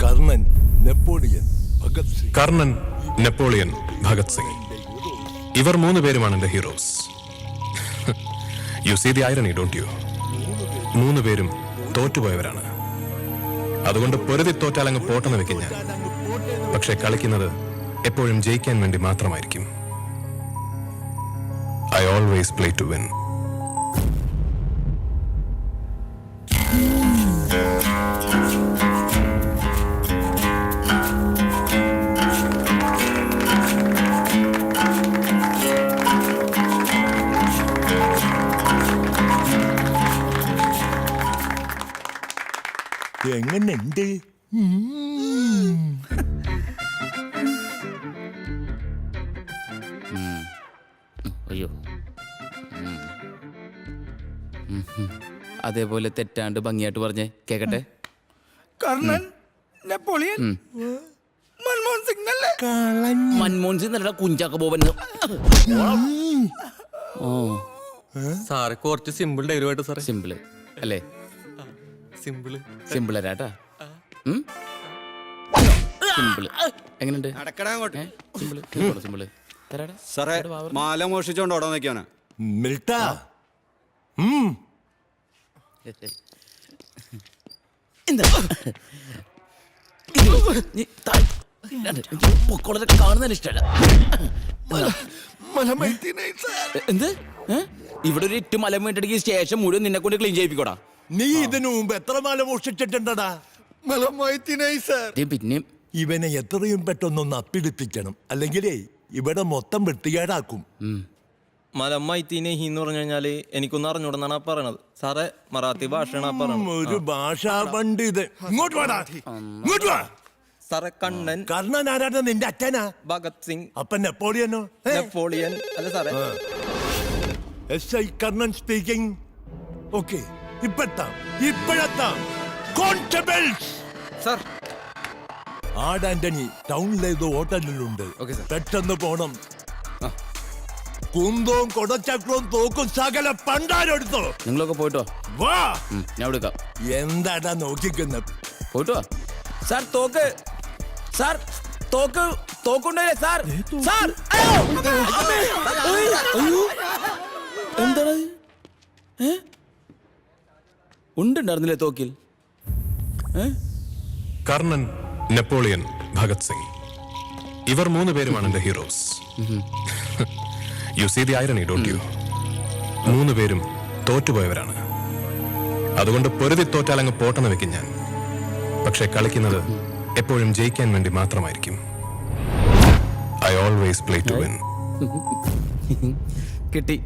Karnan, Napoleon, Bhagat Singh. Karnan, Napoleon, Bhagat Singh, ഇവർ 3 പേരുമാണ് എന്റെ heroes. You see the irony, don't you? 3 പേരും തോറ്റുപോയവരാണ്. അതുകൊണ്ട് പൊരുതി തോറ്റാലങ്ങ് പോട്ടെന്ന് വെക്കും ഞാൻ. പക്ഷെ കളിക്കുന്നത് എപ്പോഴും ജയിക്കാൻ വേണ്ടി മാത്രമായിരിക്കും. I always play to win. എങ്ങനെയുണ്ട്? അയ്യോ, അതേപോലെ തെറ്റാണ്ട് ഭംഗിയായിട്ട് പറഞ്ഞേ കേക്കട്ടെ. കർണൻ, നെപ്പോളിയൻ, മൻമോഹൻ സിംഗ് അല്ലേ? മൻമോഹൻ സിംഗ് നല്ല കുഞ്ചാക്ക ബോബൻ. സാറെ കുറച്ച് സിമ്പിൾ ഡയലോഗായിട്ട് സാറേ. സിമ്പിള് അല്ലേ? സിമ്പിൾ അരാട്ടാ. സിമ്പിള് എങ്ങനെയുണ്ട്? സിമ്പിള് സാറേ, മാല മോഷിച്ചോണ്ട് ഓടാൻ നിൽക്കാണ്. മിൽട്ട, കാണുന്നതിന് ഇഷ്ടമല്ല. എന്ത്? ഇവിടെ ഒരു 8 മലം വീട്ടെടുക്കി ശേഷം മുഴുവൻ നിന്നെ കൊണ്ട് ക്ലീൻ ചെയ്യിപ്പിക്കോടാ. നീ ഇതിനു മുമ്പ് എത്ര മാല മോഷിച്ചിട്ടുണ്ടടാ? പിന്നെ ഇവനെ എത്രയും പെട്ടെന്നൊന്ന് അപ്പിടിപ്പിക്കണം, അല്ലെങ്കിലേ ഇവിടെ മൊത്തം വൃത്തികേടാക്കും. മലം മൈത്തീനേഹി എന്ന് പറഞ്ഞു കഴിഞ്ഞാല് എനിക്കൊന്നും അറിഞ്ഞൂടെന്നാണ് ആ പറയണത്. സാറേ, മറാത്തി ഭാഷയാണ് ആ പറയണത്. ഒരു ഭാഷാ പണ്ഡിത്. ഇങ്ങോട്ട് വാടാ, ഇങ്ങോട്ട് വാ. സാറേ, കണ്ണൻ. കർണൻ ആരാണ്? നിന്റെ അച്ഛനാ? ഭഗത് സിംഗ്. അപ്പൊ നെപ്പോളിയനോ? നെപ്പോളിയൻ അല്ല സാറേ. SI Karnan speaking. ഓക്കെ, ഇപ്പോഴെത്താം. കോൺസ്റ്റബിൾസ് സാർ, ആഡ് ആന്റണി ടൗണിലേത് ഹോട്ടലിലുണ്ട്. പെട്ടെന്ന് പോണം. കുന്തവും കൊടച്ചക്രവും തോക്കും സകല പണ്ടാരെടുത്തോ. നിങ്ങളൊക്കെ പോയിട്ടോ. വാ, ഞാൻ എടുക്കാം. എന്താടാ നോക്കിക്കുന്നത്? പോയിട്ടോ. സാർ തോക്ക്, സാർ തോക്ക്, തോക്കുണ്ടല്ലേ സാർ? സാർ എന്താണ്? ഉണ്ടുണ്ടായിരുന്നില്ലേ തോക്കിൽ? കർണൻ, നെപ്പോളിയൻ, ഭഗത് സിംഗ്, ഇവർ 3 പേരുമാണ് എന്റെ heroes. You see the irony, don't you? 3 പേരും തോറ്റുപോയവരാണ്. അതുകൊണ്ട് പൊരുതി തോറ്റാലങ്ങ് പോട്ടെന്ന് വെക്കും ഞാൻ. പക്ഷെ കളിക്കുന്നത് എപ്പോഴും ജയിക്കാൻ വേണ്ടി മാത്രമായിരിക്കും. I always play to win. കിട്ടി.